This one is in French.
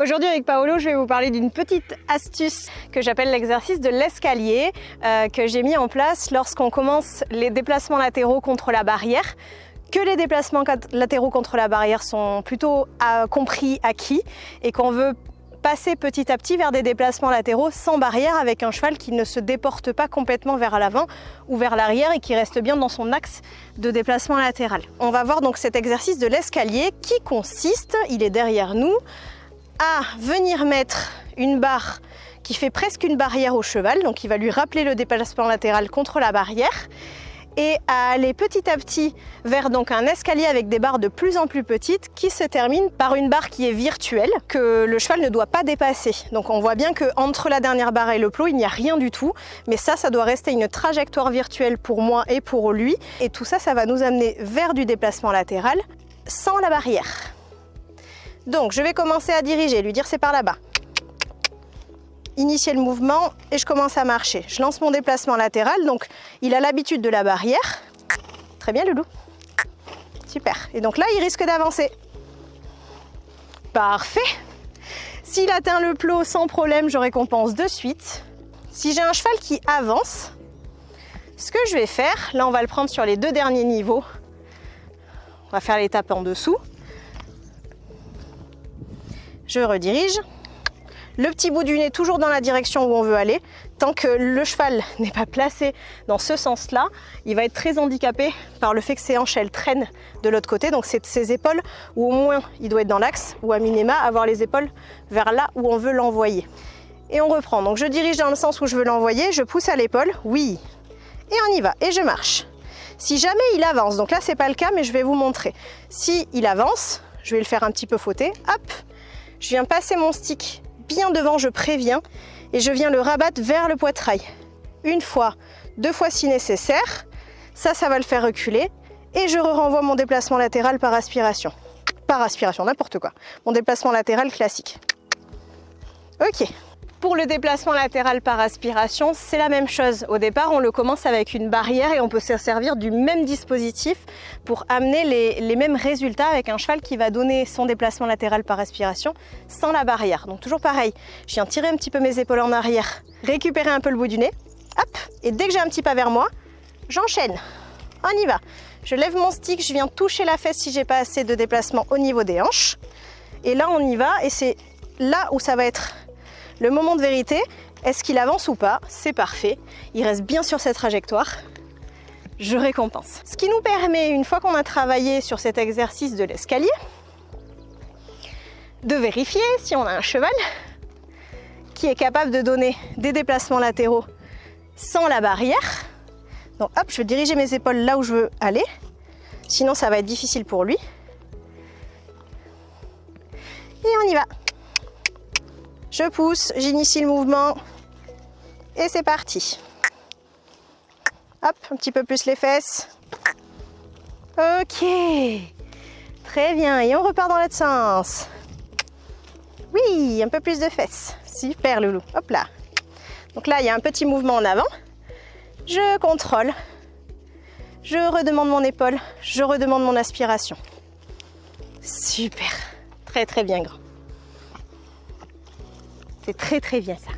Aujourd'hui avec Paolo, je vais vous parler d'une petite astuce que j'appelle l'exercice de l'escalier que j'ai mis en place lorsqu'on commence les déplacements latéraux contre la barrière. Que les déplacements latéraux contre la barrière sont plutôt compris, acquis, et qu'on veut passer petit à petit vers des déplacements latéraux sans barrière avec un cheval qui ne se déporte pas complètement vers l'avant ou vers l'arrière et qui reste bien dans son axe de déplacement latéral. On va voir donc cet exercice de l'escalier qui consiste, il est derrière nous, à venir mettre une barre qui fait presque une barrière au cheval, donc il va lui rappeler le déplacement latéral contre la barrière, et à aller petit à petit vers donc un escalier avec des barres de plus en plus petites qui se termine par une barre qui est virtuelle, que le cheval ne doit pas dépasser. Donc on voit bien qu'entre la dernière barre et le plot, il n'y a rien du tout, mais ça doit rester une trajectoire virtuelle pour moi et pour lui, et tout ça, ça va nous amener vers du déplacement latéral sans la barrière. Donc je vais commencer à diriger, lui dire c'est par là-bas. Initier le mouvement et je commence à marcher. Je lance mon déplacement latéral, donc il a l'habitude de la barrière. Très bien Loulou. Super. Et donc là, il risque d'avancer. Parfait. S'il atteint le plot sans problème, je récompense de suite. Si j'ai un cheval qui avance, ce que je vais faire, là on va le prendre sur les deux derniers niveaux. On va faire l'étape en dessous. Je redirige. Le petit bout du nez toujours dans la direction où on veut aller. Tant que le cheval n'est pas placé dans ce sens-là, il va être très handicapé par le fait que ses hanches elles traînent de l'autre côté. Donc c'est ses épaules où au moins il doit être dans l'axe ou à minima avoir les épaules vers là où on veut l'envoyer. Et on reprend. Donc je dirige dans le sens où je veux l'envoyer, je pousse à l'épaule, oui. Et on y va, et je marche. Si jamais il avance, donc là c'est pas le cas mais je vais vous montrer. Si il avance, je vais le faire un petit peu fauter, hop, je viens passer mon stick bien devant, je préviens, et je viens le rabattre vers le poitrail. Une fois, deux fois si nécessaire, ça va le faire reculer, et je renvoie mon déplacement latéral par aspiration. Par aspiration, n'importe quoi. Mon déplacement latéral classique. Ok. Pour le déplacement latéral par aspiration, c'est la même chose. Au départ, on le commence avec une barrière et on peut se servir du même dispositif pour amener les mêmes résultats avec un cheval qui va donner son déplacement latéral par aspiration sans la barrière. Donc toujours pareil, je viens tirer un petit peu mes épaules en arrière, récupérer un peu le bout du nez, hop, et dès que j'ai un petit pas vers moi, j'enchaîne. On y va. Je lève mon stick, je viens toucher la fesse si j'ai pas assez de déplacement au niveau des hanches. Et là, on y va et c'est là où ça va être le moment de vérité. Est-ce qu'il avance ou pas? C'est parfait. Il reste bien sur cette trajectoire. Je récompense. Ce qui nous permet, une fois qu'on a travaillé sur cet exercice de l'escalier, de vérifier si on a un cheval qui est capable de donner des déplacements latéraux sans la barrière. Donc hop, je vais diriger mes épaules là où je veux aller. Sinon, ça va être difficile pour lui. Et on y va. Je pousse, j'initie le mouvement et c'est parti. Hop, un petit peu plus les fesses. Ok, très bien. Et on repart dans l'autre sens. Oui, un peu plus de fesses. Super Loulou. Hop là. Donc là, il y a un petit mouvement en avant. Je contrôle. Je redemande mon épaule. Je redemande mon aspiration. Super. Très très bien grand. C'est très très bien ça.